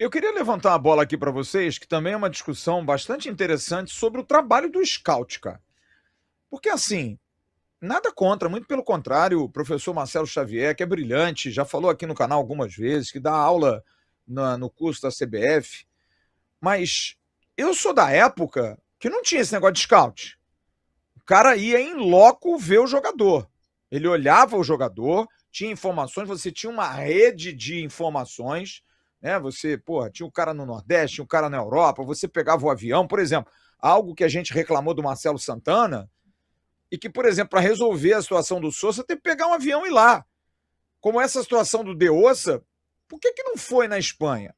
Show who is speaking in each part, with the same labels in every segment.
Speaker 1: Eu queria levantar uma bola aqui para vocês, que também é uma discussão bastante interessante sobre o trabalho do scout, cara. Porque assim, nada contra, muito pelo contrário, o professor Marcelo Xavier, que é brilhante, já falou aqui no canal algumas vezes, que dá aula no curso da CBF, mas eu sou da época que não tinha esse negócio de scout. O cara ia em loco ver o jogador. Ele olhava o jogador, tinha informações, você tinha uma rede de informações, né? Você, porra, tinha um cara no Nordeste, tinha um cara na Europa, você pegava o avião, por exemplo, algo que a gente reclamou do Marcelo Santana, e que, por exemplo, para resolver a situação do Sousa, tem que pegar um avião e ir lá. Como essa situação do De Ossa, por que não foi na Espanha?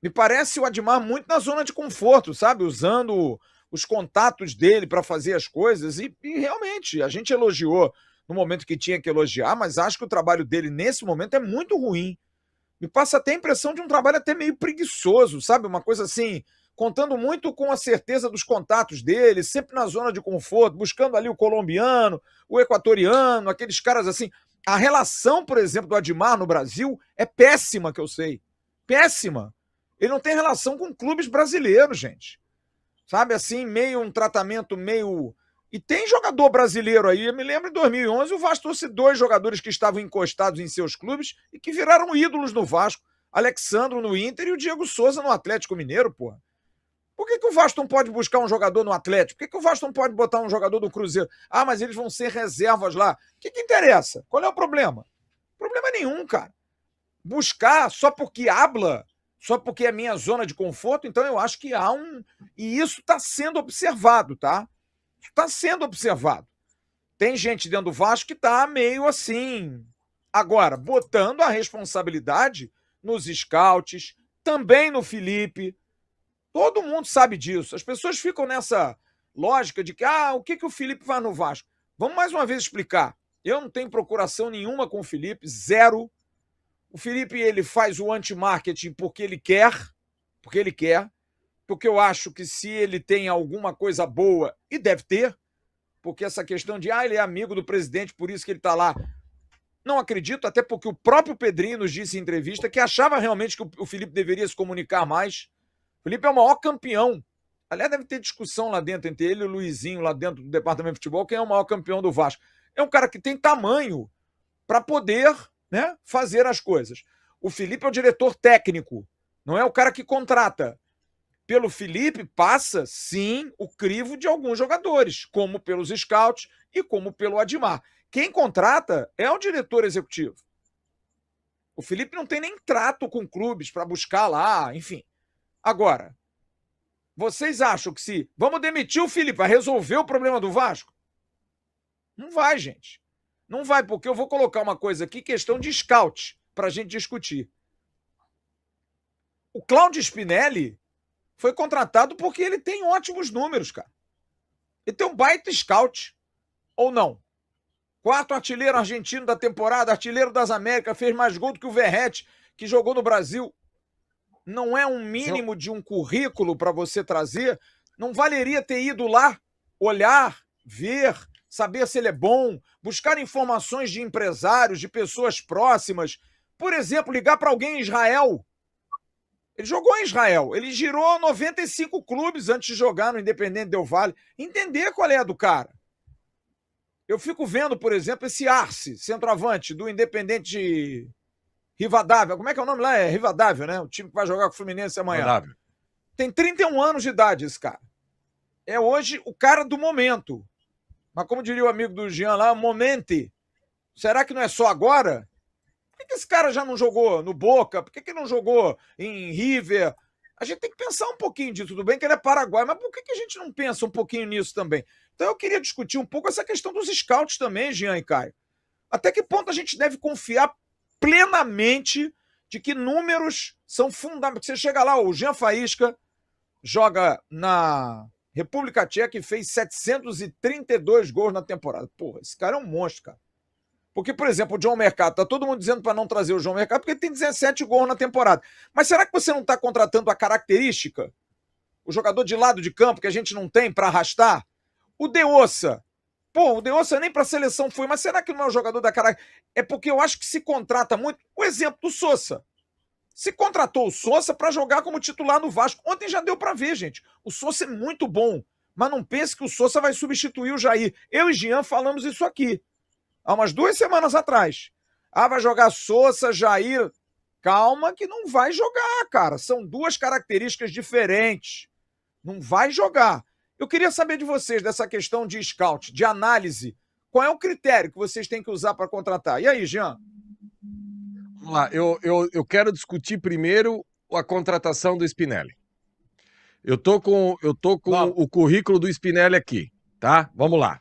Speaker 1: Me parece o Admar muito na zona de conforto, sabe? Usando os contatos dele para fazer as coisas. E realmente, a gente elogiou no momento que tinha que elogiar, mas acho que o trabalho dele nesse momento é muito ruim. Me passa até a impressão de um trabalho até meio preguiçoso, sabe? Uma coisa assim, contando muito com a certeza dos contatos dele, sempre na zona de conforto, buscando ali o colombiano, o equatoriano, aqueles caras assim. A relação, por exemplo, do Admar no Brasil é péssima, que eu sei. Péssima. Ele não tem relação com clubes brasileiros, gente. Sabe assim, meio um tratamento meio. E tem jogador brasileiro aí. Eu me lembro em 2011 o Vasco trouxe dois jogadores que estavam encostados em seus clubes e que viraram ídolos no Vasco. Alexandro no Inter e o Diego Souza no Atlético Mineiro, porra. Por que o Vasco não pode buscar um jogador no Atlético? Por que o Vasco não pode botar um jogador do Cruzeiro? Ah, mas eles vão ser reservas lá. O que interessa? Qual é o problema? Problema nenhum, cara. Buscar só porque habla, só porque é minha zona de conforto, então eu acho que há um. E isso está sendo observado, tá? Está sendo observado. Tem gente dentro do Vasco que está meio assim. Agora, botando a responsabilidade nos scouts, também no Felipe. Todo mundo sabe disso. As pessoas ficam nessa lógica de que, o que o Felipe faz no Vasco? Vamos mais uma vez explicar. Eu não tenho procuração nenhuma com o Felipe, zero. O Felipe, ele faz o anti-marketing porque ele quer, porque eu acho que se ele tem alguma coisa boa, e deve ter, porque essa questão de, ele é amigo do presidente, por isso que ele está lá. Não acredito, até porque o próprio Pedrinho nos disse em entrevista que achava realmente que o Felipe deveria se comunicar mais. O Felipe é o maior campeão. Aliás, deve ter discussão lá dentro entre ele e o Luizinho, lá dentro do departamento de futebol, quem é o maior campeão do Vasco. É um cara que tem tamanho para poder, né, fazer as coisas. O Felipe é o diretor técnico, não é o cara que contrata. Pelo Felipe passa, sim, o crivo de alguns jogadores, como pelos scouts e como pelo Admar. Quem contrata é o diretor executivo. O Felipe não tem nem trato com clubes para buscar lá, enfim. Agora, vocês acham que se vamos demitir o Felipe vai resolver o problema do Vasco? Não vai, gente. Não vai, porque eu vou colocar uma coisa aqui, questão de scout, para a gente discutir. O Cláudio Spinelli foi contratado porque ele tem ótimos números, cara. Ele tem um baita scout. Ou não? Quarto artilheiro argentino da temporada, artilheiro das Américas, fez mais gol do que o Verratti, que jogou no Brasil. Não é um mínimo de um currículo para você trazer? Não valeria ter ido lá, olhar, ver, saber se ele é bom, buscar informações de empresários, de pessoas próximas. Por exemplo, ligar para alguém em Israel. Ele jogou em Israel, ele girou 95 clubes antes de jogar no Independente Del Valle. Entender qual é a do cara. Eu fico vendo, por exemplo, esse Arce, centroavante do Independente Rivadavia. Como é que é o nome lá? É Rivadavia, né? O time que vai jogar com o Fluminense amanhã. Rivadavia. Tem 31 anos de idade esse cara. É hoje o cara do momento. Mas como diria o amigo do Jean lá, momente. Será que não é só agora? Por que esse cara já não jogou no Boca? Por que não jogou em River? A gente tem que pensar um pouquinho disso. Tudo bem que ele é paraguai, mas por que a gente não pensa um pouquinho nisso também? Então eu queria discutir um pouco essa questão dos scouts também, Jean e Caio. Até que ponto a gente deve confiar plenamente de que números são fundamentais? Você chega lá, o Jean Faísca joga na República Tcheca e fez 732 gols na temporada. Porra, esse cara é um monstro, cara. Porque, por exemplo, o João Mercado, tá todo mundo dizendo para não trazer o João Mercado porque ele tem 17 gols na temporada. Mas será que você não está contratando a característica? O jogador de lado de campo que a gente não tem para arrastar? O De Ossa. Pô, o De Ossa nem para a seleção foi, mas será que não é o jogador da característica? É porque eu acho que se contrata muito. O exemplo do Sousa. Se contratou o Sousa para jogar como titular no Vasco. Ontem já deu para ver, gente. O Sousa é muito bom, mas não pense que o Sousa vai substituir o Jair. Eu e Jean falamos isso aqui há umas 2 semanas atrás. Ah, vai jogar Sousa, Jair. Calma que não vai jogar, cara. São 2 características diferentes. Não vai jogar. Eu queria saber de vocês dessa questão de scout, de análise. Qual é o critério que vocês têm que usar para contratar? E aí, Jean?
Speaker 2: Vamos lá, eu quero discutir primeiro a contratação do Spinelli. Eu tô com o currículo do Spinelli aqui, tá? Vamos lá.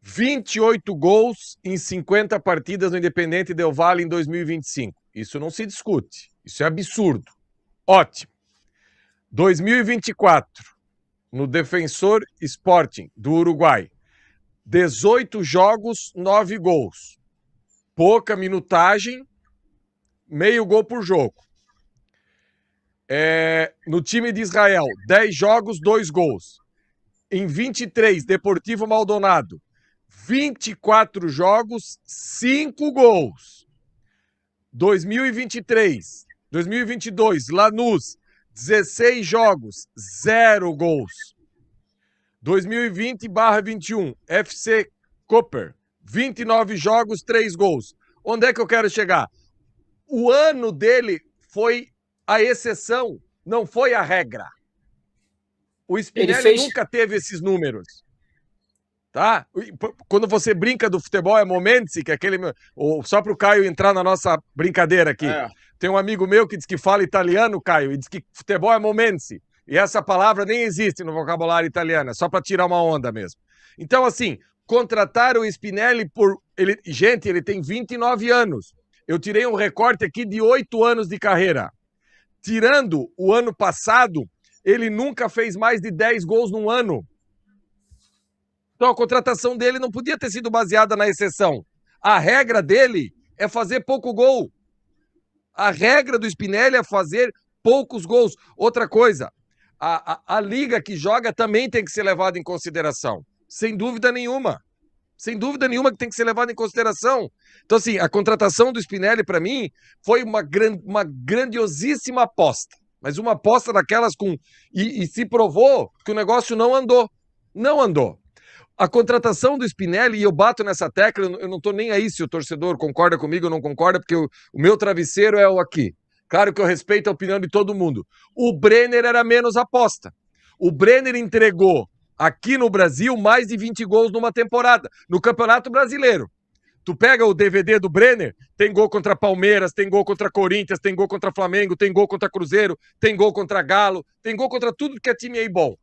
Speaker 2: 28 gols em 50 partidas no Independente Del Valle em 2025. Isso não se discute. Isso é absurdo. Ótimo. 2024, no Defensor Sporting do Uruguai. 18 jogos, 9 gols. Pouca minutagem, meio gol por jogo. No time de Israel, 10 jogos, 2 gols. Em 23, Deportivo Maldonado, 24 jogos, 5 gols. 2023, 2022, Lanús, 16 jogos, 0 gols. 2020/21, FC Cooper, 29 jogos, 3 gols. Onde é que eu quero chegar? O ano dele foi a exceção, não foi a regra. O Spinelli nunca teve esses números. Tá? Quando você brinca do futebol é momensi, que é aquele... Só para o Caio entrar na nossa brincadeira aqui. Tem um amigo meu que diz que fala italiano, Caio, e diz que futebol é momensi. E essa palavra nem existe no vocabulário italiano, é só para tirar uma onda mesmo. Então, assim, contratar o Spinelli por... Gente, ele tem 29 anos. Eu tirei um recorte aqui de 8 anos de carreira. Tirando o ano passado, ele nunca fez mais de 10 gols num ano. Então a contratação dele não podia ter sido baseada na exceção. A regra dele é fazer pouco gol. A regra do Spinelli é fazer poucos gols. Outra coisa, a liga que joga também tem que ser levada em consideração. Sem dúvida nenhuma. Sem dúvida nenhuma que tem que ser levada em consideração. Então, assim, a contratação do Spinelli, para mim, foi uma grandiosíssima aposta. Mas uma aposta daquelas com... E se provou que o negócio não andou. Não andou. A contratação do Spinelli, e eu bato nessa tecla, eu não estou nem aí se o torcedor concorda comigo ou não concorda, porque o meu travesseiro é o aqui. Claro que eu respeito a opinião de todo mundo. O Brenner era menos aposta. O Brenner entregou aqui no Brasil mais de 20 gols numa temporada, no Campeonato Brasileiro. Tu pega o DVD do Brenner, tem gol contra Palmeiras, tem gol contra Corinthians, tem gol contra Flamengo, tem gol contra Cruzeiro, tem gol contra Galo, tem gol contra tudo que é time aí bom.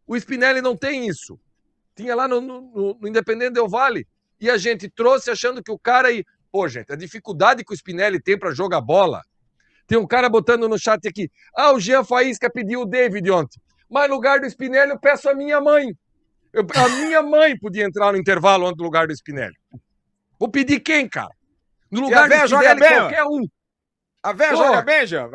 Speaker 2: O Spinelli não tem isso. Tinha lá no Independente Del Valle. E a gente trouxe achando que o cara aí... Pô, gente, a dificuldade que o Spinelli tem para jogar bola. Tem um cara botando no chat aqui. O Jean Faísca pediu o David ontem. Mas no lugar do Spinelli eu peço a minha mãe. A minha mãe podia entrar no intervalo no lugar do Spinelli. Vou pedir quem, cara? No lugar do Spinelli, qualquer um.
Speaker 1: A véia joga bem, Jean?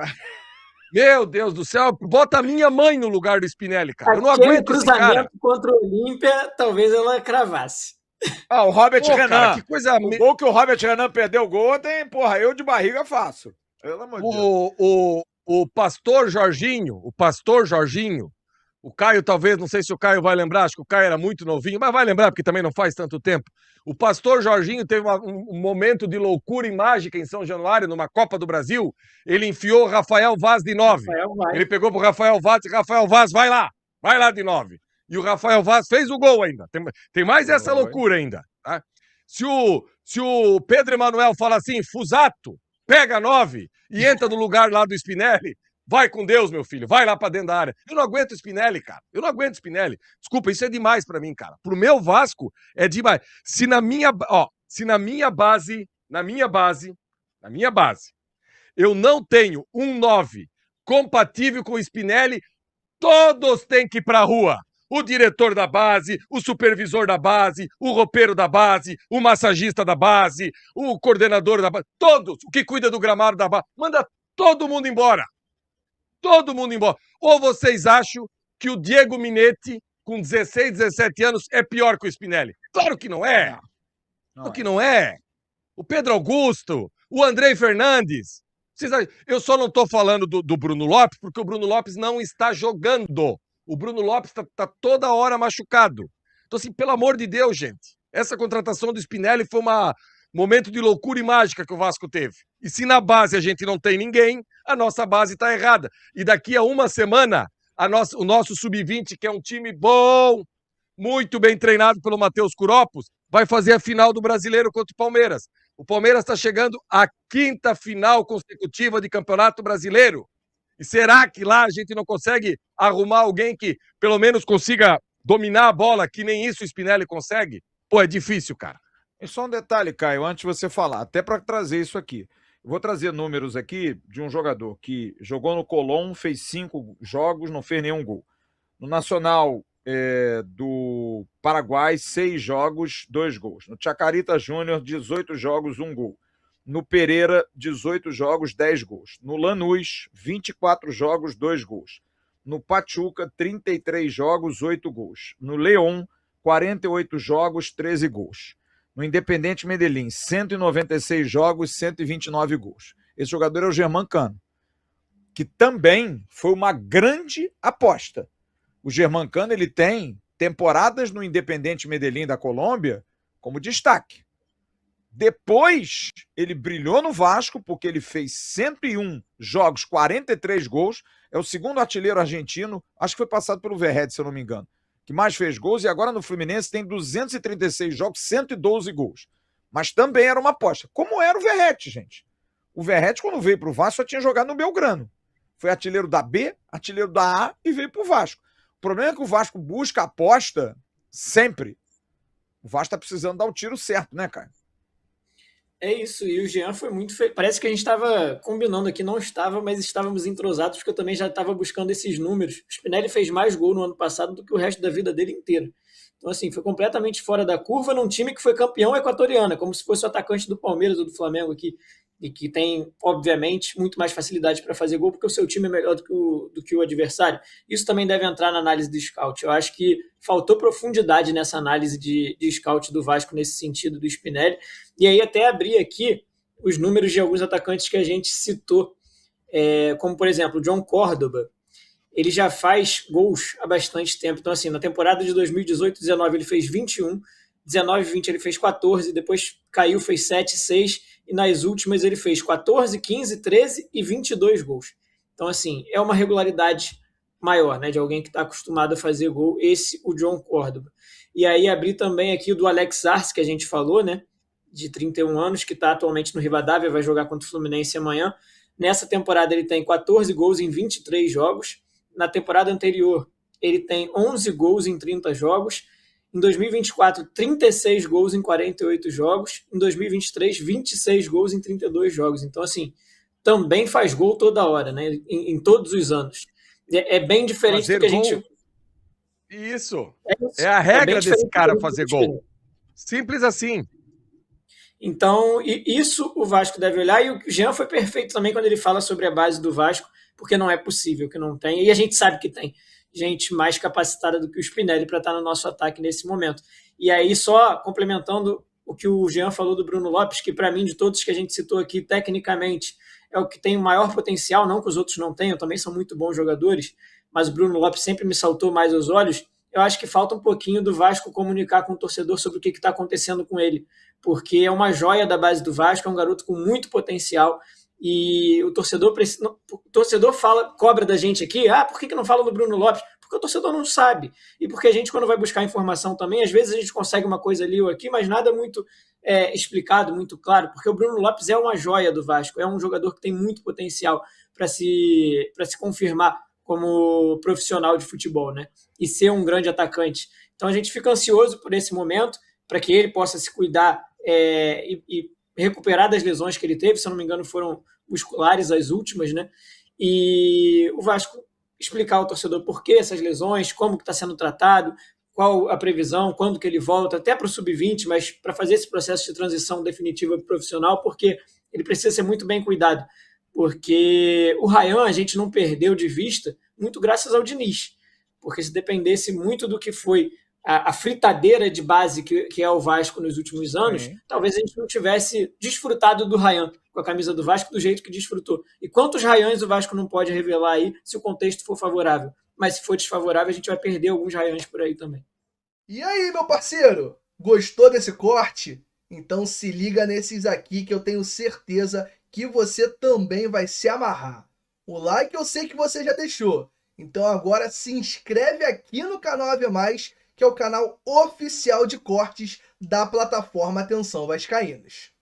Speaker 2: Meu Deus do céu, bota a minha mãe no lugar do Spinelli, cara. Eu não aguento esse cara.
Speaker 3: Cruzamento contra o Olímpia, talvez ela cravasse.
Speaker 1: O Robert Renan. Cara,
Speaker 2: que coisa...
Speaker 1: O gol que o Robert Renan perdeu o gol, tem, porra, eu de barriga faço. Pelo amor de Deus.
Speaker 2: O pastor Jorginho, o Caio talvez, não sei se o Caio vai lembrar, acho que o Caio era muito novinho, mas vai lembrar porque também não faz tanto tempo. O pastor Jorginho teve um momento de loucura e mágica em São Januário, numa Copa do Brasil. Ele enfiou o Rafael Vaz de 9. Ele pegou pro Rafael Vaz e Rafael Vaz, vai lá de 9. E o Rafael Vaz fez o gol ainda. Tem mais essa loucura ainda. Tá? Se o Pedro Emanuel fala assim, Fusato, pega 9 e entra no lugar lá do Spinelli, vai com Deus, meu filho, vai lá pra dentro da área. Eu não aguento o Spinelli, cara. Eu não aguento o Spinelli. Desculpa, isso é demais pra mim, cara. Pro meu Vasco, é demais. Se na minha base, eu não tenho um 9 compatível com o Spinelli, todos têm que ir pra rua. O diretor da base, o supervisor da base, o roupeiro da base, o massagista da base, o coordenador da base, todos, o que cuida do gramado da base, manda todo mundo embora. Todo mundo embora. Ou vocês acham que o Diego Minetti, com 16, 17 anos, é pior que o Spinelli? Claro que não é. Claro que não é. O Pedro Augusto, o Andrei Fernandes, Eu só não estou falando do Bruno Lopes, porque o Bruno Lopes não está jogando. O Bruno Lopes está toda hora machucado. Então, assim, pelo amor de Deus, gente, essa contratação do Spinelli foi um momento de loucura e mágica que o Vasco teve. E se na base a gente não tem ninguém, a nossa base está errada. E daqui a uma semana, o nosso Sub-20, que é um time bom, muito bem treinado pelo Matheus Curopos, vai fazer a final do Brasileiro contra o Palmeiras. O Palmeiras está chegando à 5ª final consecutiva de Campeonato Brasileiro. E será que lá a gente não consegue arrumar alguém que pelo menos consiga dominar a bola, que nem isso o Spinelli consegue? Pô, é difícil, cara.
Speaker 1: E só um detalhe, Caio, antes de você falar, até para trazer isso aqui. Eu vou trazer números aqui de um jogador que jogou no Colón, fez 5 jogos, não fez nenhum gol. No Nacional do Paraguai, 6 jogos, 2 gols. No Chacarita Júnior, 18 jogos, 1 gol. No Pereira, 18 jogos, 10 gols. No Lanús, 24 jogos, 2 gols. No Pachuca, 33 jogos, 8 gols. No León, 48 jogos, 13 gols. No Independente Medellín, 196 jogos, 129 gols. Esse jogador é o Germancano, que também foi uma grande aposta. O Germancano, ele tem temporadas no Independente Medellín da Colômbia como destaque. Depois, ele brilhou no Vasco, porque ele fez 101 jogos, 43 gols. É o segundo artilheiro argentino, acho que foi passado pelo Verratti, se eu não me engano, que mais fez gols, e agora no Fluminense tem 236 jogos, 112 gols. Mas também era uma aposta. Como era o Verratti, gente? O Verratti, quando veio para o Vasco, só tinha jogado no Belgrano. Foi artilheiro da B, artilheiro da A e veio para o Vasco. O problema é que o Vasco busca aposta sempre. O Vasco está precisando dar o tiro certo, né, cara?
Speaker 3: É isso, e o Jean foi muito feio. Parece que a gente estava combinando aqui, não estava, mas estávamos entrosados, porque eu também já estava buscando esses números. O Spinelli fez mais gol no ano passado do que o resto da vida dele inteira. Então, assim, foi completamente fora da curva num time que foi campeão equatoriano, como se fosse o atacante do Palmeiras ou do Flamengo aqui, e que tem, obviamente, muito mais facilidade para fazer gol, porque o seu time é melhor do que o adversário. Isso também deve entrar na análise do scout. Eu acho que faltou profundidade nessa análise de scout do Vasco, nesse sentido do Spinelli. E aí até abri aqui os números de alguns atacantes que a gente citou, como, por exemplo, o John Córdoba. Ele já faz gols há bastante tempo. Então, assim, na temporada de 2018-19 ele fez 21, 19-20 ele fez 14, depois caiu, fez 7, 6, e nas últimas ele fez 14, 15, 13 e 22 gols. Então, assim, é uma regularidade maior, né, de alguém que está acostumado a fazer gol, o John Córdoba. E aí abri também aqui o do Alex Arce, que a gente falou, né, de 31 anos, que está atualmente no Rivadavia, vai jogar contra o Fluminense amanhã. Nessa temporada ele tem 14 gols em 23 jogos. Na temporada anterior, ele tem 11 gols em 30 jogos. Em 2024, 36 gols em 48 jogos. Em 2023, 26 gols em 32 jogos. Então, assim, também faz gol toda hora, né? Em todos os anos. É bem diferente
Speaker 2: fazer
Speaker 3: do que
Speaker 2: gol.
Speaker 3: a gente...
Speaker 2: Isso. É a regra desse cara fazer gol. Simples assim.
Speaker 3: Então, isso o Vasco deve olhar. E o Jean foi perfeito também quando ele fala sobre a base do Vasco, porque não é possível que não tenha, e a gente sabe que tem gente mais capacitada do que o Spinelli para estar no nosso ataque nesse momento. E aí, só complementando o que o Jean falou do Bruno Lopes, que para mim, de todos que a gente citou aqui, tecnicamente, é o que tem o maior potencial, não que os outros não tenham, também são muito bons jogadores, mas o Bruno Lopes sempre me saltou mais aos olhos. Eu acho que falta um pouquinho do Vasco comunicar com o torcedor sobre o que está acontecendo com ele, porque é uma joia da base do Vasco, é um garoto com muito potencial, e o torcedor cobra da gente aqui, por que não fala do Bruno Lopes? Porque o torcedor não sabe, e porque a gente, quando vai buscar informação também, às vezes a gente consegue uma coisa ali ou aqui, mas nada muito explicado, muito claro, porque o Bruno Lopes é uma joia do Vasco, é um jogador que tem muito potencial para se confirmar como profissional de futebol, né? E ser um grande atacante. Então a gente fica ansioso por esse momento, para que ele possa se cuidar e recuperar das lesões que ele teve, se eu não me engano foram musculares as últimas, né? E o Vasco explicar ao torcedor por que essas lesões, como que está sendo tratado, qual a previsão, quando que ele volta, até para o sub-20, mas para fazer esse processo de transição definitiva para o profissional, porque ele precisa ser muito bem cuidado, porque o Rayan a gente não perdeu de vista muito graças ao Diniz, porque se dependesse muito do que foi a fritadeira de base que é o Vasco nos últimos anos,
Speaker 1: Sim.
Speaker 3: talvez a gente não tivesse desfrutado do Ryan com a camisa do Vasco do jeito que desfrutou. E quantos Ryans o Vasco não pode revelar aí se o contexto for favorável? Mas se for desfavorável, a gente vai perder alguns Ryans por aí também.
Speaker 4: E aí, meu parceiro? Gostou desse corte? Então se liga nesses aqui que eu tenho certeza que você também vai se amarrar. O like eu sei que você já deixou. Então agora se inscreve aqui no canal AV+, que é o canal oficial de cortes da plataforma Atenção Vascaínos.